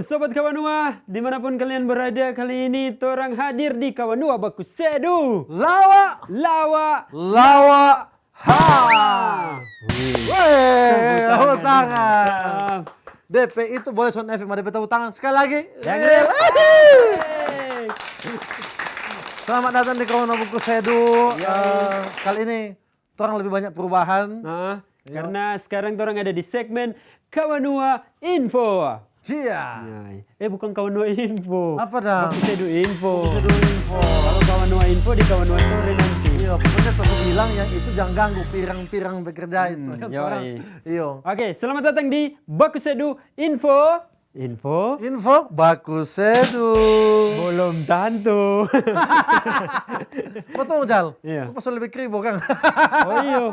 Sobat Kawanua, dimanapun kalian berada, kali ini torang hadir di Kawanua Baku Sedu. Lawa, ha. Weh, tepuk tangan. DP itu boleh sound effect, DP tepuk tangan sekali lagi. Selamat datang di Kawanua Baku Sedu. Kali ini torang lebih banyak perubahan. Karena sekarang torang ada di segmen Kawanua Info. Iya. Bukan Kawanua Info. Apa dah? Baku Sedu Info. Sedu Info. Kalau Kawanua Info di Kawanua Sore nanti. Iya, pokoknya tetap bilang yang itu jangan ganggu pirang-pirang bekerja itu. Iya. Oke, selamat datang di Baku Sedu Info. Info Baku Sedu. belum tentu. Betul, Jal? Iya. Pasal lebih kribo, Kang. Oh iya.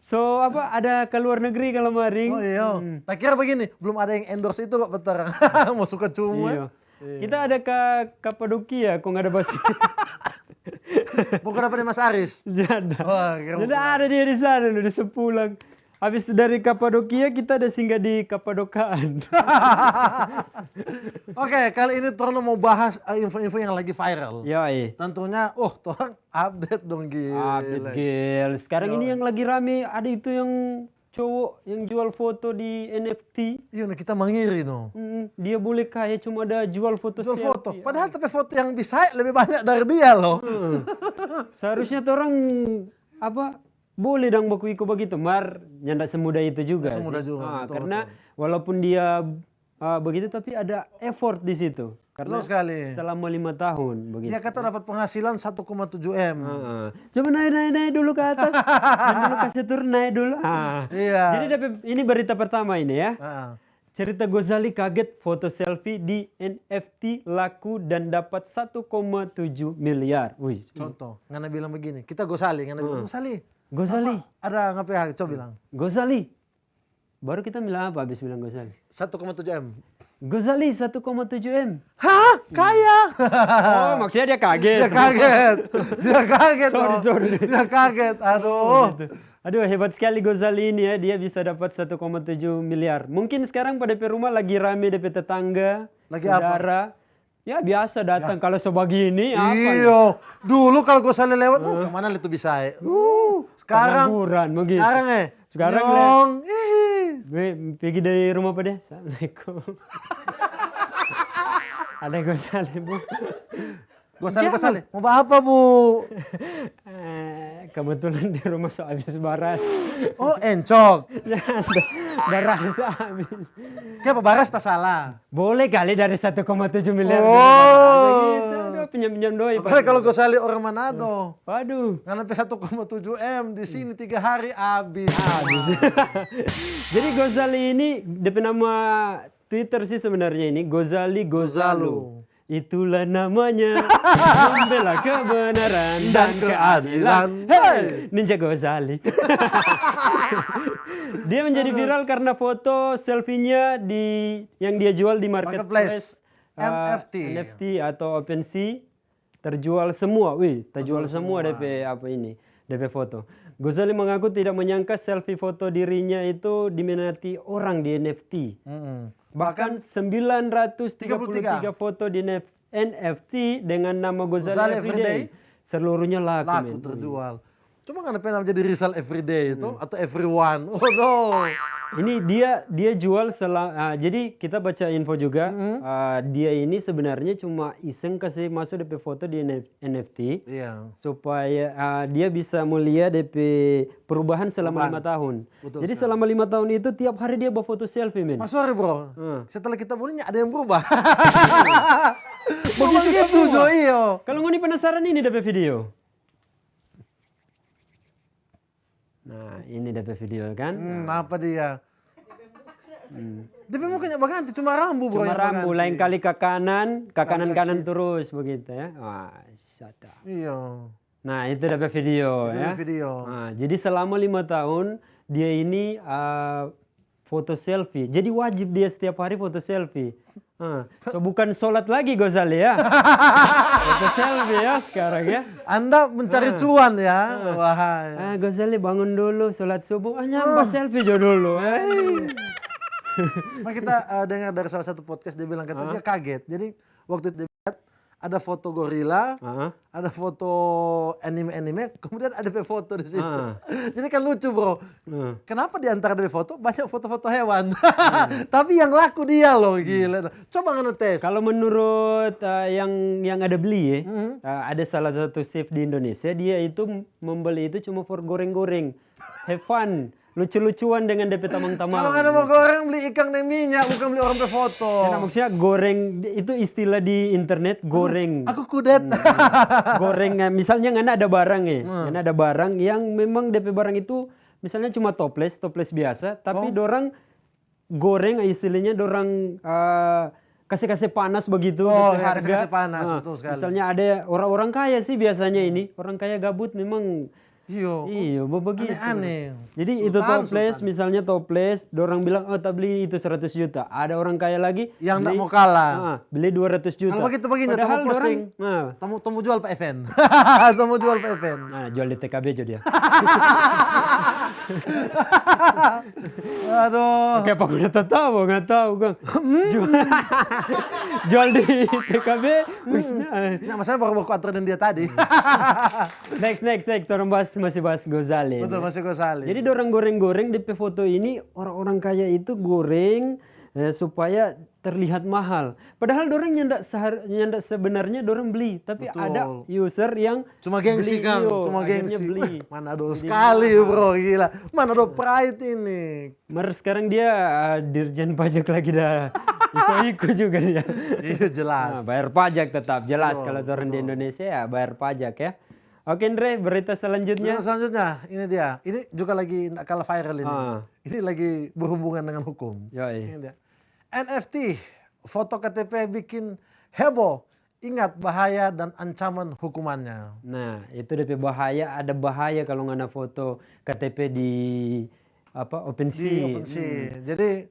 Soalnya ada ke luar negeri kalau maring. Oh iya. Tak kira begini, belum ada yang endorse itu kok betul. Mau suka cuma. Iya. Kita ada ke Kapadokia, kok nggak ada basi. Bukan apa nih Mas Aris? Jada. Wah, kira Jadi ada dia di sana, udah sepulang. Habis dari Kapadokia kita ada singgah di Kapadokaan. Oke, kali ini Torno mau bahas info-info yang lagi viral. Yoi. Tentunya, Torang update dong gila. Gil. Sekarang ini yang lagi rame ada itu yang cowok yang jual foto di NFT. Iya, kita mengiri no. Dia boleh kaya cuma ada jual foto Jual selfie. foto. Padahal tapi foto yang bisa lebih banyak dari dia loh. Seharusnya orang boleh dong baku iko begitu, nyandak semudah itu juga. Semudah juga. Betul, karena walaupun dia begitu tapi ada effort di situ. Karena betul sekali. selama 5 tahun begitu. Dia kata dapat penghasilan 1,7 M. Coba naik dulu ke atas. Dan dulu kasih turun naik dulu. Iya. Jadi ini berita pertama ini ya. Cerita Gozali kaget foto selfie di NFT laku dan dapat 1,7 miliar. Wih. Contoh, Ngana bilang begini, kita Gozali, Ngana bilang Gozali. Ada ngapain? Coba bilang. Gozali. Baru kita bilang apa habis bilang Gozali? 1,7 M. Gozali 1,7 M. Hah? Kaya? Oh, maksudnya dia kaget. Dia kaget. Sorry. Dia kaget. Aduh, hebat sekali Gozali ini ya. Dia bisa dapat 1,7 miliar. Mungkin sekarang pada rumah lagi rame DP tetangga, saudara. Ya biasa datang kalau sebegini apa? Iya. Dulu kalau Gozali lewat, kemana itu bisa? Sekarang begitu. Sekarang pergi dari rumah apa dia? Assalamualaikum. Ada Gozali, Bu. Gozali. Mau apa, Bu? Kebetulan di rumah habis baras. Oh, encok. Baras habis. Kenapa baras tak salah? Boleh kali dari 1,7 miliar. Gitu. Pinjam doi. Kalau Gozali orang Manado. Waduh. Nggak sampai 1,7 M di sini 3 hari habis. Jadi Gozali ini DP nama Twitter sih sebenarnya ini Gozali Gozalu. Itulah namanya membela kebenaran dan keadilan. Hey! Ninja Gozali. Dia menjadi viral karena foto selfie-nya yang dia jual di marketplace NFT atau OpenSea terjual semua. Terjual semua DP DP foto. Gozali mengaku tidak menyangka selfie foto dirinya itu diminati orang di NFT. Bahkan 933 foto di NFT dengan nama Gozali Everyday seluruhnya laku terjual. Cuma nggak pernah menjadi resell everyday itu atau everyone. Oh no. Ini dia jual jadi kita baca info juga. Dia ini sebenarnya cuma iseng kasih masuk DP foto di NFT. Iya. Supaya dia bisa melihat DP perubahan selama 5 tahun. Jadi selama 5 tahun itu tiap hari dia bawa foto selfie, men. Sorry bro. Setelah kita belinya ada yang berubah. Begitu iya. Kalau ngoni penasaran ini DP video. Nah, ini DP video kan? Apa dia? DP mukanya berganti, cuma rambu bro. Cuma rambu, lain kali ke kanan terus begitu ya. Wah, sadar. Iya. Nah, itu DP video ya. Nah, jadi selama 5 tahun dia ini foto selfie. Jadi wajib dia setiap hari foto selfie. So bukan sholat lagi Gozali ya. Foto selfie ya sekarang ya. Anda mencari cuan ya. Wahai. Gozali bangun dulu sholat subuh. Nyampe selfie jo dulu. Nah, kita dengar dari salah satu podcast dia bilang katanya dia kaget. Jadi waktu itu dia lihat ada foto gorila, ada foto anime, kemudian ada foto di situ. Jadi kan lucu bro. Kenapa di antara dari foto banyak foto-foto hewan? Tapi yang laku dia loh, gila. Coba ngetes. Kalau menurut yang ada beli ya, ada salah satu chef di Indonesia, dia itu membeli itu cuma for goreng-goreng, have fun. Lucu-lucuan dengan DP tamang-tamang. Kalau ada mau goreng beli ikan dan minyak, bukan beli orang berfoto. Karena maksudnya goreng itu istilah di internet goreng. Aku kudet. Goreng misalnya nggak ada barang ya, nggak ada barang yang memang DP barang itu misalnya cuma toples biasa, tapi dorang goreng istilahnya dorang kasih panas begitu DP harga. Kasih panas, betul sekali. Misalnya ada orang-orang kaya sih biasanya ini, orang kaya gabut memang. Iya, begitu. Aneh-aneh. Jadi itu toples, misalnya toples, dorang bilang, oh tak beli itu 100 juta. Ada orang kaya lagi yang enggak mau kalah. Beli 200 juta. Kalau begitu begini, tamu posting. Tamu jual Pak Even. Tamu jual Pak Even. Nah, jual di TKB aja dia. Aduh. Oke, apa udah tahu, nggak tahu kan. Jual di TKB. Nah, masalahnya baru kuatir dan dia tadi. Next. Orang masih bahas Gozali. Betul, masih Gozali. Jadi orang goreng-goreng di foto ini orang-orang kaya itu goreng supaya terlihat mahal. Padahal dorang nyandak sebenarnya dorang beli, tapi ada user yang cuma gengsi kan, cuma gengsi. Beli. Mana do sekali bro, gila. Mana do pride ini. Sekarang dia dirjen pajak lagi dah. Ikut juga dia. Iya jelas. Bayar pajak tetap jelas kalau orang di Indonesia ya bayar pajak ya. Oke Andre, berita selanjutnya. Ini dia. Ini juga lagi nggak kalah viral ini. Ini lagi berhubungan dengan hukum. Ini dia. NFT, foto KTP bikin heboh. Ingat bahaya dan ancaman hukumannya. Nah, itu DP bahaya. Ada bahaya kalau nggak ada foto KTP di OpenSea. Jadi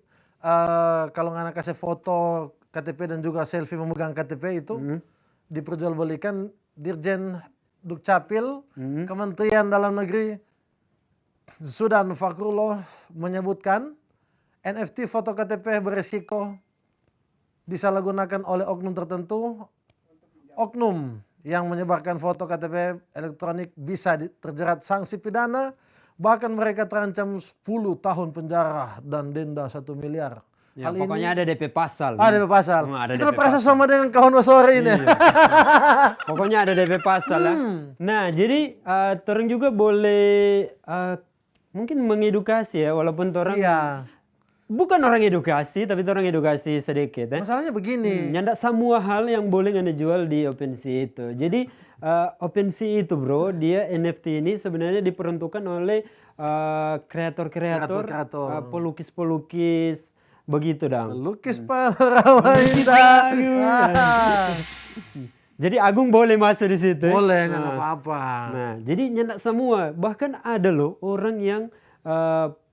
kalau nggak kasih foto KTP dan juga selfie memegang KTP itu diperjualbelikan Dirjen Dukcapil, Kementerian Dalam Negeri Sudan Fakrullah menyebutkan NFT foto KTP beresiko disalahgunakan oleh oknum tertentu. Oknum yang menyebarkan foto KTP elektronik bisa terjerat sanksi pidana, bahkan mereka terancam 10 tahun penjara dan denda 1 miliar. Ya, pokoknya ada DP pasal. Ada DP pasal. Kita perasa sama dengan kawan sore ini. Pokoknya ada DP pasal ya. Nah, jadi orang juga boleh mungkin mengedukasi ya, walaupun orang bukan orang edukasi, tapi orang edukasi sedikit. Masalahnya begini. Nyandak semua hal yang boleh Anda jual di OpenSea itu. Jadi OpenSea itu bro, dia NFT ini sebenarnya diperuntukkan oleh kreator-kreator, pelukis-pelukis. Begitu dong. Lukis para wanita. Jadi Agung boleh masuk di situ. Boleh, nggak apa-apa. Nah, jadi nyandak semua. Bahkan ada loh orang yang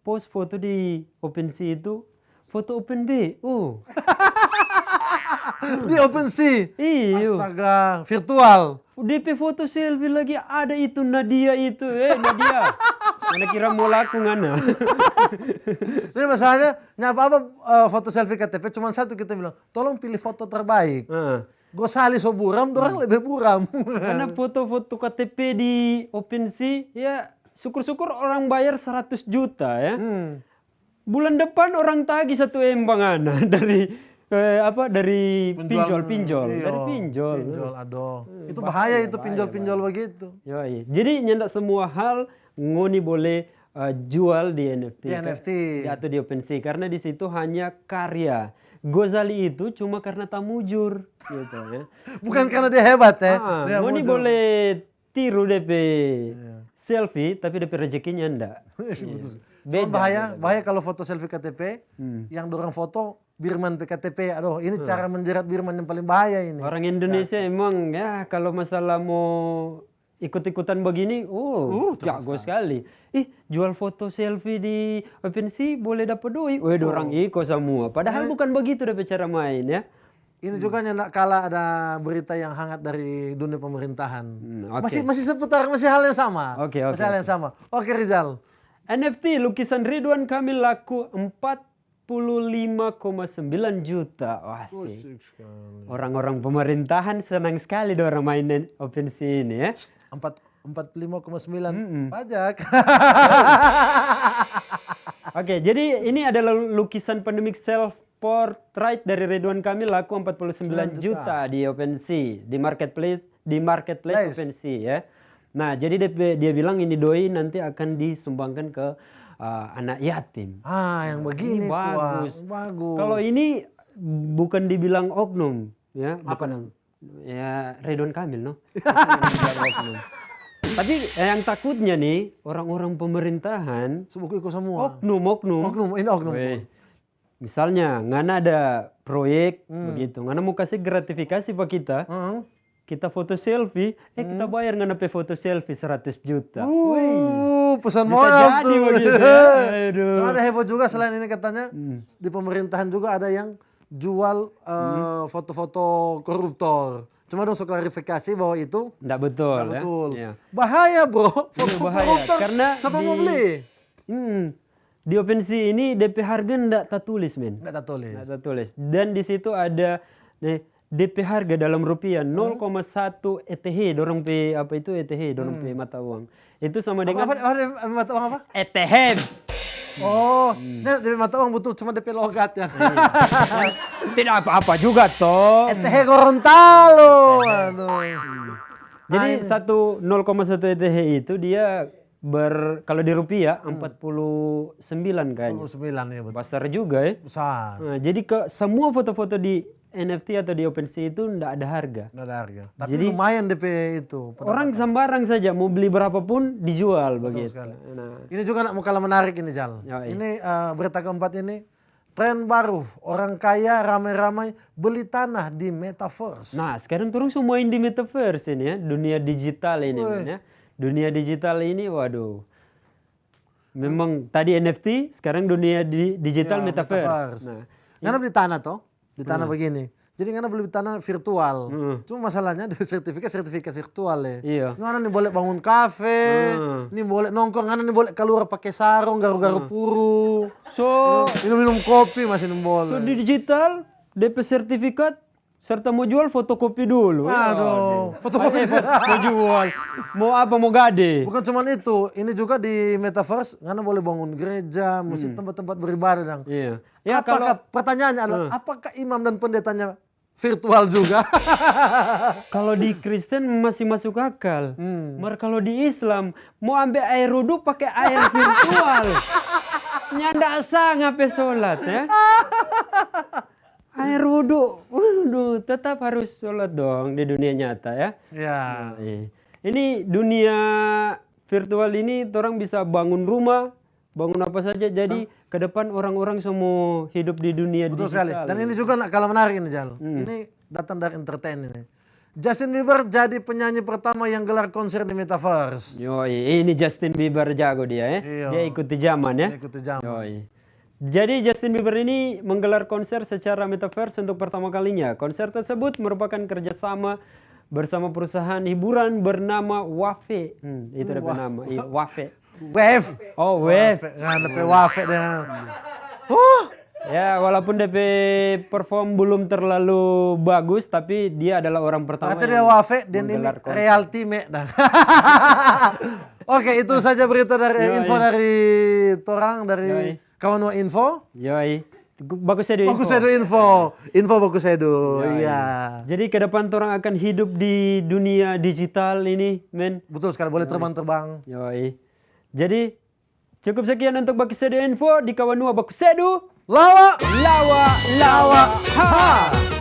post foto di OpenSea itu foto OpenB. Di OpenSea. Iya. Astaga, virtual. DP foto selfie lagi ada itu Nadia itu. Nadia. Mana kira mau laku ngana. Jadi masalahnya apa foto selfie KTP cuma satu, kita bilang tolong pilih foto terbaik. Gosali so buram, dorang lebih buram. Karena foto-foto KTP di OpenSea ya syukur-syukur orang bayar 100 juta ya. Bulan depan orang tagih 1 M bangana dari dari pinjol. Dari pinjol. Aduh. Itu bahaya itu pinjol-pinjol begitu. Jadi nyandak semua hal ngoni boleh jual di NFT. Atau di OpenSea karena di situ hanya karya. Gozali itu cuma karena tamujur gitu ya. Bukan karena dia hebat ya. Ngoni boleh tiru DP selfie tapi DP rezekinya enggak. Beda. Bahaya kalau foto selfie KTP yang dorang foto Birman PKTP. Aduh, ini cara menjerat Birman yang paling bahaya ini. Orang Indonesia emang ya kalau masalah mau ikut-ikutan begini, jago sekali. Jual foto selfie di OpenSea boleh dapat duit. Orang ikut semua. Padahal bukan begitu dapat cara main ya. Ini juga nggak kalah ada berita yang hangat dari dunia pemerintahan. Masih seputar, masih hal yang sama. Masih hal yang sama. Oke Rizal. NFT lukisan Ridwan Kamil laku 4 45,9 juta. Wah sih. Asik sekali. Orang-orang pemerintahan senang sekali orang mainin OpenSea ini ya. 45,9 pajak. Oke, jadi ini adalah lukisan pandemic self-portrait dari Ridwan Kamil laku 49 juta di OpenSea, di marketplace OpenSea ya. Nah, jadi dia bilang ini doi nanti akan disumbangkan ke anak yatim. Yang begini Ini bagus. Bagus. Kalau ini bukan dibilang oknum ya, Apa dong? ya Ridwan Kamil no. Bukan dibilang oknum. Tapi yang takutnya nih orang-orang pemerintahan Sebuku ikut semua. oknum. Ini oknum. Weh, misalnya ngana ada proyek begitu, ngana mau kasih gratifikasi pak kita foto selfie, kita bayar ngana pe foto selfie 100 juta. Pesan Bisa moral jadi tuh. begitu ya. Aduh. Cuma ada heboh juga selain ini katanya di pemerintahan juga ada yang jual foto-foto koruptor. Cuma dong so klarifikasi bahwa itu Nggak betul nggak ya. betul. Iya. Bahaya bro. Foto bahaya. koruptor. Karena siapa di- mau beli? Di OpenSea ini DP harga nggak tertulis men. Nggak tertulis. Nggak tertulis. Dan di situ ada nih, DP harga dalam rupiah 0,1 ETH, dorong pe apa itu ETH, dorong pe mata uang. Itu sama dengan Apa mata uang apa? ETH. Oh, nah, dari mata uang betul cuma DP logat ya. Tidak apa-apa juga toh. ETH Gorontalo. Aduh. Jadi 0,1 ETH itu dia kalau di rupiah 49 kayaknya. 29 ya betul. Besar juga ya. Besar. Nah, jadi semua foto-foto di NFT atau di OpenSea itu nggak ada harga. Nggak ada harga. Tapi Jadi- lumayan DP itu. Orang sembarang saja mau beli berapapun dijual begitu. sekali. Nah, Ini juga nak kalah menarik ini Jal. Yoi. Ini berita keempat ini. Tren baru. Orang kaya ramai-ramai beli tanah di metaverse. nah, sekarang terus semua di metaverse ini ya, dunia digital ini men, ya. Dunia digital ini waduh. Memang tadi NFT, sekarang dunia digital Ya, metaverse. Nah, Ngana beli tanah toh? Di tanah begini. Jadi ngana beli tanah virtual. Cuma masalahnya di sertifikat virtual ya. iya. Ngana nih boleh bangun kafe, nih boleh nongkrong, ngana nih boleh keluar pakai sarung, garu-garu puru. So, Minum-minum kopi masih so boleh. di digital DP sertifikat serta mau jual fotokopi dulu. Aduh, fotokopi. Mau jual. Mau apa mau gade? Bukan cuma itu, ini juga di metaverse ngana boleh bangun gereja, masjid, tempat-tempat beribadah dong. Iya. Ya Apakah pertanyaannya adalah apakah imam dan pendetanya virtual juga? kalau di Kristen masih masuk akal. Mar kalau di Islam mau ambil air wudhu pakai air virtual. Nyanda sah ngapain sholat ya. Air wudhu, waduh, tetap harus sholat dong di dunia nyata ya. Ya. Ini dunia virtual ini orang bisa bangun rumah, bangun apa saja. Jadi ke depan orang-orang semua hidup di dunia Betul digital. sekali. Dan ini juga kalau menarik ini Jal. Ini datang dari entertain ini. Justin Bieber jadi penyanyi pertama yang gelar konser di metaverse. Yoi, ini Justin Bieber jago dia ya. Iya. Dia ikuti zaman ya. Dia ikuti zaman. Yoi. Jadi Justin Bieber ini menggelar konser secara metaverse untuk pertama kalinya. Konser tersebut merupakan kerjasama bersama perusahaan hiburan bernama Wafe. Itu ada nama, Wafe. Wave. Oh, Wave. Ngana pe wafe dan. Ya, walaupun DP perform belum terlalu bagus, tapi dia adalah orang pertama Kata dia yang wafe dan ini menggelar konser. reality me dah. Oke, itu saja berita dari info dari Torang dari Kawan Info. Yoi. Bagus ya Bagus edu info. Info bagus edu. Iya. Jadi ke depan orang akan hidup di dunia digital ini, men. Betul sekali, boleh terbang-terbang. Yoi. Jadi cukup sekian untuk Bakusedu Info di Kawanua Bakusedu. Lawa. Lawa. Ha.